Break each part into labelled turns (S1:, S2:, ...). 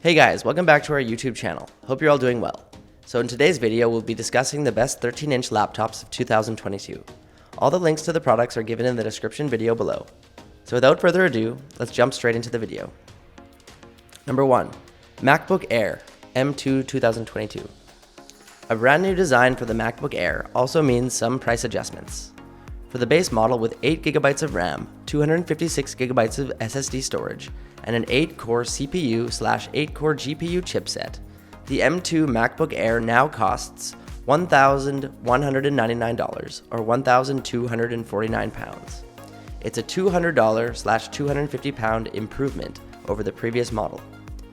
S1: Hey guys, welcome back to our YouTube channel. Hope you're all doing well. So in today's video, we'll be discussing the best 13-inch laptops of 2022. All the links to the products are given in the description video below. So without further ado, let's jump straight into the video. Number 1. MacBook Air M2 2022. A brand new design for the MacBook Air also means some price adjustments. For the base model with 8GB of RAM, 256GB of SSD storage, and an 8-core CPU/8-core GPU chipset, the M2 MacBook Air now costs $1,199 or £1,249. It's a $200/£250 improvement over the previous model.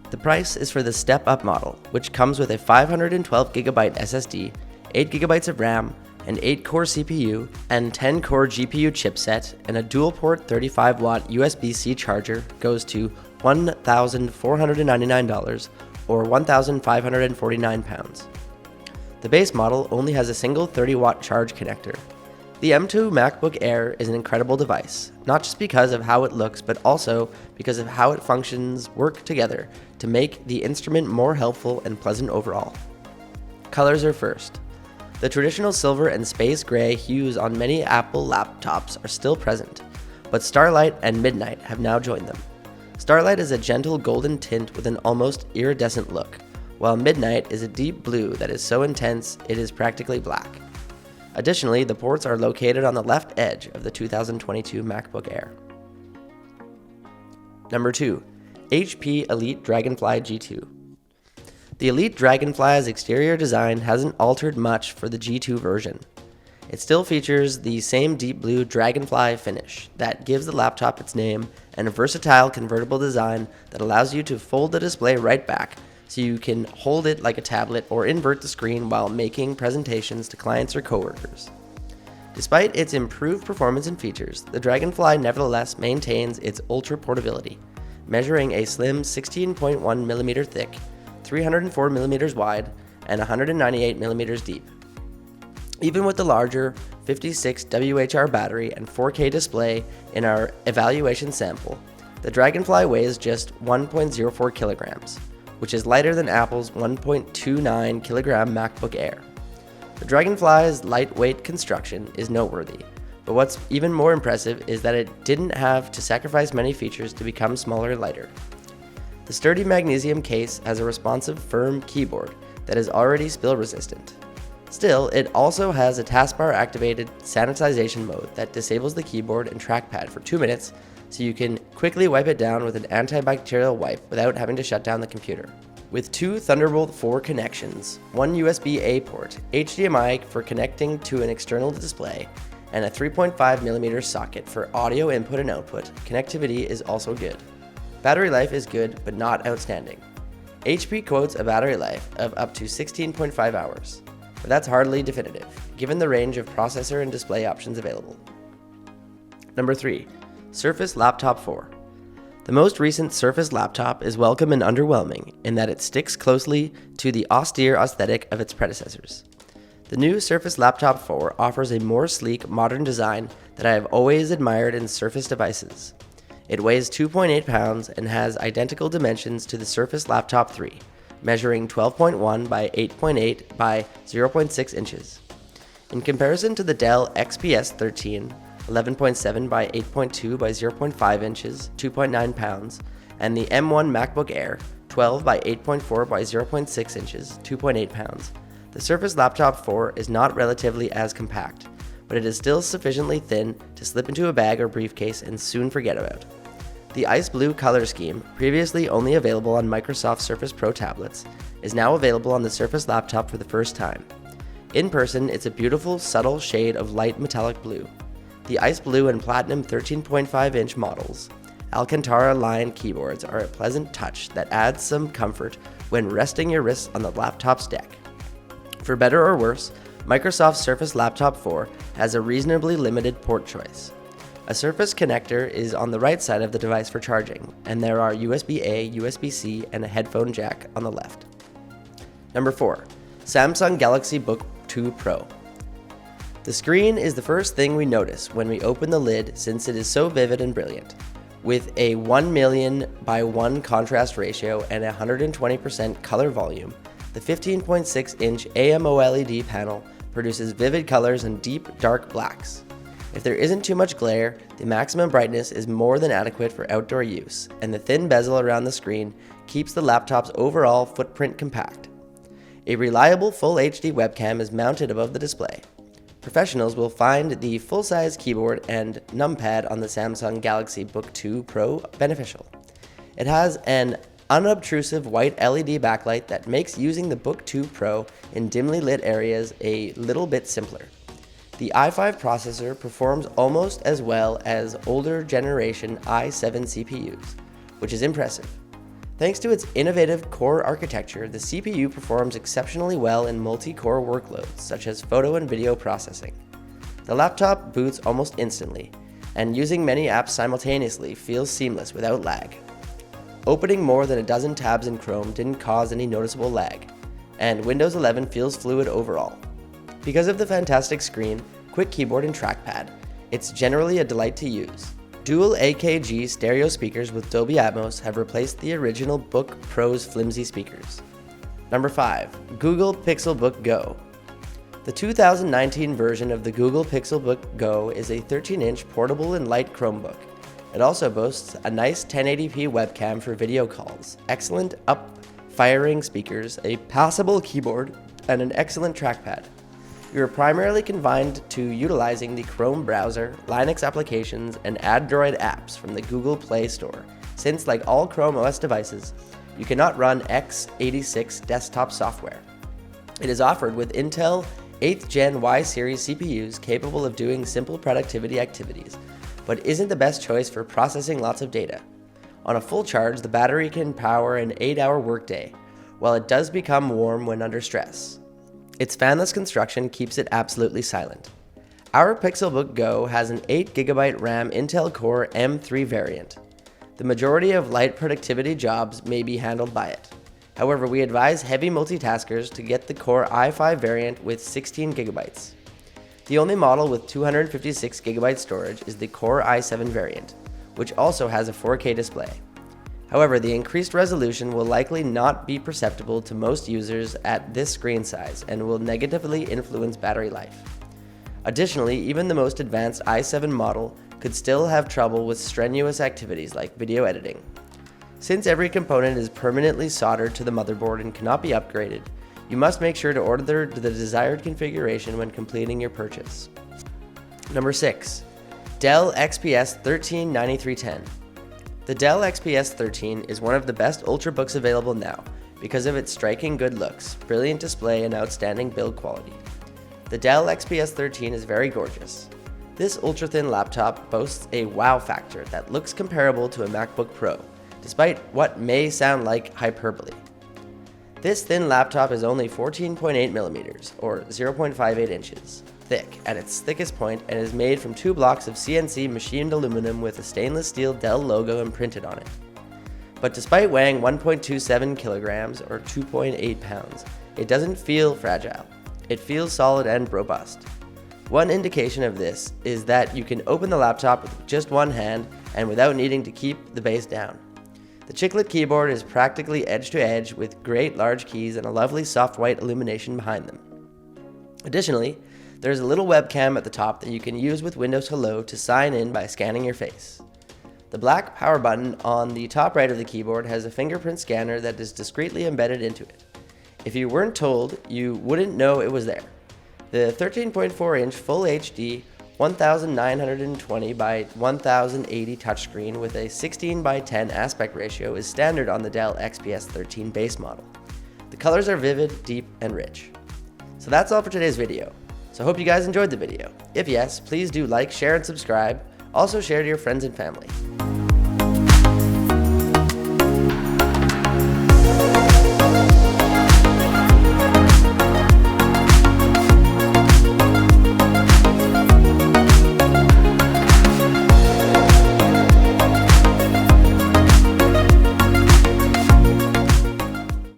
S1: The price is for the step-up model, which comes with a 512GB SSD, 8GB of RAM, an 8-core CPU, and 10-core GPU chipset, and a dual-port 35-watt USB-C charger goes to $1,499 or £1,549. The base model only has a single 30-watt charge connector. The M2 MacBook Air is an incredible device, not just because of how it looks, but also because of how it functions work together to make the instrument more helpful and pleasant overall. Colors are first. The traditional silver and space gray hues on many Apple laptops are still present, but Starlight and Midnight have now joined them. Starlight is a gentle golden tint with an almost iridescent look, while Midnight is a deep blue that is so intense it is practically black. Additionally, the ports are located on the left edge of the 2022 MacBook Air. Number 2. HP Elite Dragonfly G2. The Elite Dragonfly's exterior design hasn't altered much for the G2 version. It still features the same deep blue Dragonfly finish that gives the laptop its name, and a versatile convertible design that allows you to fold the display right back so you can hold it like a tablet or invert the screen while making presentations to clients or coworkers. Despite its improved performance and features, the Dragonfly nevertheless maintains its ultra portability, measuring a slim 16.1mm thick, 304mm wide, and 198mm deep. Even with the larger 56 WHR battery and 4K display in our evaluation sample, the Dragonfly weighs just 1.04 kilograms, which is lighter than Apple's 1.29 kilogram MacBook Air. The Dragonfly's lightweight construction is noteworthy, but what's even more impressive is that it didn't have to sacrifice many features to become smaller and lighter. The sturdy magnesium case has a responsive, firm keyboard that is already spill resistant. Still, it also has a taskbar-activated sanitization mode that disables the keyboard and trackpad for 2 minutes, so you can quickly wipe it down with an antibacterial wipe without having to shut down the computer. With 2 Thunderbolt 4 connections, 1 USB-A port, HDMI for connecting to an external display, and a 3.5mm socket for audio input and output, connectivity is also good. Battery life is good, but not outstanding. HP quotes a battery life of up to 16.5 hours, but that's hardly definitive, given the range of processor and display options available. Number 3. Surface Laptop 4. The most recent Surface laptop is welcome and underwhelming in that it sticks closely to the austere aesthetic of its predecessors. The new Surface Laptop 4 offers a more sleek, modern design that I have always admired in Surface devices. It weighs 2.8 pounds and has identical dimensions to the Surface Laptop 3, measuring 12.1 by 8.8 by 0.6 inches. In comparison to the Dell XPS 13, 11.7 by 8.2 by 0.5 inches, 2.9 pounds, and the M1 MacBook Air, 12 by 8.4 by 0.6 inches, 2.8 pounds, the Surface Laptop 4 is not relatively as compact, but it is still sufficiently thin to slip into a bag or briefcase and soon forget about. The ice blue color scheme, previously only available on Microsoft Surface Pro tablets, is now available on the Surface Laptop for the first time. In person, it's a beautiful, subtle shade of light metallic blue. The ice blue and platinum 13.5-inch models, Alcantara line keyboards are a pleasant touch that adds some comfort when resting your wrists on the laptop's deck. For better or worse, Microsoft Surface Laptop 4 has a reasonably limited port choice. A Surface connector is on the right side of the device for charging, and there are USB-A, USB-C, and a headphone jack on the left. Number 4. Samsung Galaxy Book 2 Pro. The screen is the first thing we notice when we open the lid since it is so vivid and brilliant. With a 1,000,000:1 contrast ratio and 120% color volume, the 15.6-inch AMOLED panel produces vivid colors and deep, dark blacks. If there isn't too much glare, the maximum brightness is more than adequate for outdoor use, and the thin bezel around the screen keeps the laptop's overall footprint compact. A reliable Full HD webcam is mounted above the display. Professionals will find the full-size keyboard and numpad on the Samsung Galaxy Book 2 Pro beneficial. It has an unobtrusive white LED backlight that makes using the Book 2 Pro in dimly lit areas a little bit simpler. The i5 processor performs almost as well as older generation i7 CPUs, which is impressive. Thanks to its innovative core architecture, the CPU performs exceptionally well in multi-core workloads such as photo and video processing. The laptop boots almost instantly, and using many apps simultaneously feels seamless without lag. Opening more than a dozen tabs in Chrome didn't cause any noticeable lag, and Windows 11 feels fluid overall. Because of the fantastic screen, quick keyboard and trackpad, it's generally a delight to use. Dual AKG stereo speakers with Dolby Atmos have replaced the original Book Pro's flimsy speakers. Number 5. Google Pixelbook Go. The 2019 version of the Google Pixelbook Go is a 13-inch portable and light Chromebook. It also boasts a nice 1080p webcam for video calls, excellent up-firing speakers, a passable keyboard, and an excellent trackpad. You are primarily confined to utilizing the Chrome browser, Linux applications, and Android apps from the Google Play Store, since like all Chrome OS devices, you cannot run x86 desktop software. It is offered with Intel 8th Gen Y series CPUs capable of doing simple productivity activities, but isn't the best choice for processing lots of data. On a full charge, the battery can power an 8-hour workday, while it does become warm when under stress. Its fanless construction keeps it absolutely silent. Our Pixelbook Go has an 8GB RAM Intel Core M3 variant. The majority of light productivity jobs may be handled by it. However, we advise heavy multitaskers to get the Core i5 variant with 16GB. The only model with 256GB storage is the Core i7 variant, which also has a 4K display. However, the increased resolution will likely not be perceptible to most users at this screen size and will negatively influence battery life. Additionally, even the most advanced i7 model could still have trouble with strenuous activities like video editing. Since every component is permanently soldered to the motherboard and cannot be upgraded, you must make sure to order the desired configuration when completing your purchase. Number 6. Dell XPS 139310. The Dell XPS 13 is one of the best ultrabooks available now because of its striking good looks, brilliant display, and outstanding build quality. The Dell XPS 13 is very gorgeous. This ultra-thin laptop boasts a wow factor that looks comparable to a MacBook Pro, despite what may sound like hyperbole. This thin laptop is only 14.8mm, or 0.58 inches, thick at its thickest point and is made from 2 blocks of CNC machined aluminum with a stainless steel Dell logo imprinted on it. But despite weighing 1.27 kilograms, or 2.8 pounds, it doesn't feel fragile. It feels solid and robust. One indication of this is that you can open the laptop with just one hand and without needing to keep the base down. The chiclet keyboard is practically edge-to-edge with great large keys and a lovely soft white illumination behind them. Additionally, there's a little webcam at the top that you can use with Windows Hello to sign in by scanning your face. The black power button on the top right of the keyboard has a fingerprint scanner that is discreetly embedded into it. If you weren't told, you wouldn't know it was there. The 13.4-inch Full HD 1920 by 1080 touchscreen with a 16:10 aspect ratio is standard on the Dell XPS 13 base model. The colors are vivid, deep, and rich. So that's all for today's video. So I hope you guys enjoyed the video. If yes, please do like, share, and subscribe. Also share to your friends and family.